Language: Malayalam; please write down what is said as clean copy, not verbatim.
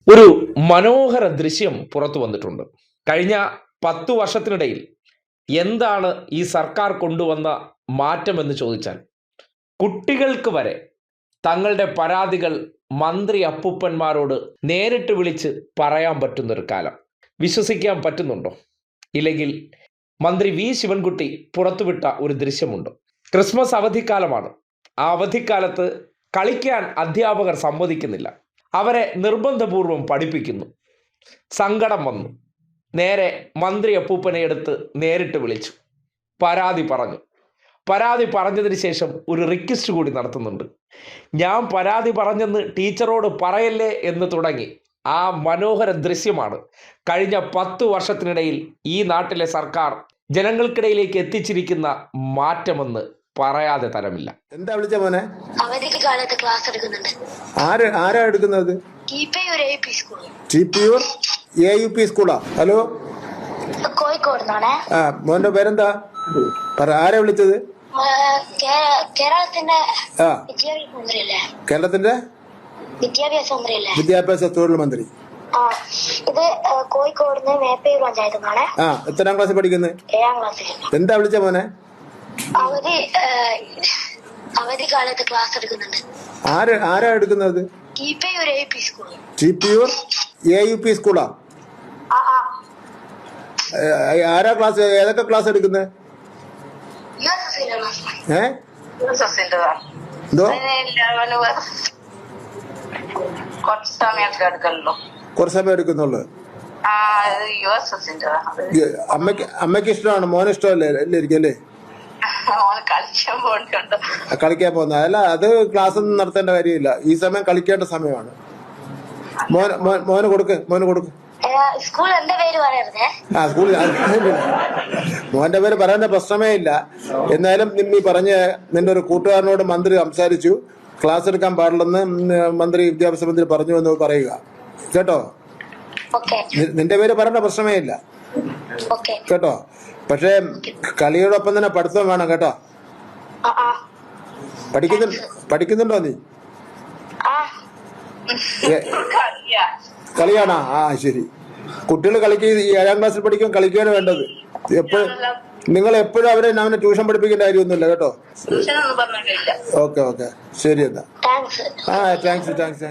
ഒരു മനോഹര ദൃശ്യം പുറത്തു വന്നിട്ടുണ്ട്. കഴിഞ്ഞ 10 വർഷത്തിനിടയിൽ എന്താണ് ഈ സർക്കാർ കൊണ്ടുവന്ന മാറ്റമെന്ന് ചോദിച്ചാൽ, കുട്ടികൾക്ക് വരെ തങ്ങളുടെ പരാതികൾ മന്ത്രി അപ്പൂപ്പന്മാരോട് നേരിട്ട് വിളിച്ച് പറയാൻ പറ്റുന്നൊരു കാലം. വിശ്വസിക്കാൻ പറ്റുന്നുണ്ടോ? ഇല്ലെങ്കിൽ മന്ത്രി വി ശിവൻകുട്ടി പുറത്തുവിട്ട ഒരു ദൃശ്യമുണ്ട്. ക്രിസ്മസ് അവധിക്കാലമാണ്. ആ അവധിക്കാലത്ത് കളിക്കാൻ അധ്യാപകർ സമ്മതിക്കുന്നില്ല. അവരെ നിർബന്ധപൂർവം പഠിപ്പിക്കുന്നു. സങ്കടം വന്നു. നേരെ മന്ത്രി അപ്പൂപ്പനെ എടുത്ത് നേരിട്ട് വിളിച്ചു. പരാതി പറഞ്ഞതിന് ശേഷം ഒരു റിക്വസ്റ്റ് കൂടി നടത്തുന്നുണ്ട്. ഞാൻ പരാതി പറഞ്ഞെന്ന് ടീച്ചറോട് പറയല്ലേ എന്ന് തുടങ്ങി. ആ മനോഹര ദൃശ്യമാണ് കഴിഞ്ഞ 10 വർഷത്തിനിടയിൽ ഈ നാട്ടിലെ സർക്കാർ ജനങ്ങൾക്കിടയിലേക്ക് എത്തിച്ചിരിക്കുന്ന മാറ്റമെന്ന് പറയാതെ തരമില്ല. എന്താ വിളിച്ച മോനെ? അവധിക്ക് കാലത്ത് ക്ലാസ് എടുക്കുന്നുണ്ട്. ആരാ എടുക്കുന്നത്? ടിപിയൂർ AUP സ്കൂളാ. ഹലോ, കോഴിക്കോട് നിന്നാണ്. മോന്റെ പേരെന്താ? ആരാ വിളിച്ചത്? കേരളത്തിന്റെ ആ, വിദ്യാഭ്യാസ മന്ത്രിയല്ലേ? കേരളത്തിന്റെ വിദ്യാഭ്യാസ മന്ത്രിയല്ലേ? വിദ്യാഭ്യാസ തൊഴിൽ മന്ത്രി. ആ, ഇത് കോഴിക്കോട് മേപ്പയൂർ പഞ്ചായത്ത് നിന്നാണ്. എത്രാം ക്ലാസ്സിൽ പഠിക്കുന്നത്? 7ാം ക്ലാസ്സിൽ. എന്താ വിളിച്ച മോനെ? അവധി കാലത്ത് ക്ലാസ് എടുക്കുന്നുണ്ട്. ആരാ എടുക്കുന്നത്? ടിപിയൂർ AUP സ്കൂളാ. ആരാ ക്ലാസ്? ഏതൊക്കെ ക്ലാസ് എടുക്കുന്നത്? എന്തോ കുറച്ച് സമയം എടുക്കുന്നുള്ളു. അമ്മയ്ക്ക് ഇഷ്ടമാണ്, മോന് ഇഷ്ടമല്ലേ? എല്ലായിരിക്കും അല്ലേ കളിക്കാൻ പോകുന്ന? അല്ല, അത് ക്ലാസ് ഒന്നും നടത്തേണ്ട കാര്യമില്ല. ഈ സമയം കളിക്കേണ്ട സമയമാണ്. മോന് കൊടുക്ക്. സ്കൂളിന്റെ പേര് പറയരുതേ. സ്കൂളിൽ മോന്റെ പേര് പറയുന്ന പ്രശ്നമേ ഇല്ല. എന്നാലും നീ പറഞ്ഞ നിന്റെ ഒരു കൂട്ടുകാരനോട് മന്ത്രി സംസാരിച്ചു, ക്ലാസ് എടുക്കാൻ പാടില്ലെന്ന് മന്ത്രി വിദ്യാഭ്യാസ മന്ത്രി പറഞ്ഞു എന്ന് പറയുക കേട്ടോ. നിന്റെ പേര് പറയേണ്ട പ്രശ്നമേ ഇല്ല കേട്ടോ. പക്ഷെ കളിയോടൊപ്പം തന്നെ പഠിത്തം വേണം കേട്ടോ. പഠിക്കുന്നുണ്ടോ നീ? കളിയാണോ? ശരി. കുട്ടികൾ കളിക്കുക. 7ാം ക്ലാസ്സിൽ പഠിക്കാൻ കളിക്കുകയാണ് വേണ്ടത്. നിങ്ങൾ എപ്പോഴും അവനെ ട്യൂഷൻ പഠിപ്പിക്കേണ്ട കാര്യമൊന്നുമില്ല കേട്ടോ. ഓക്കെ, ശരി എന്നാ. താങ്ക്സ്.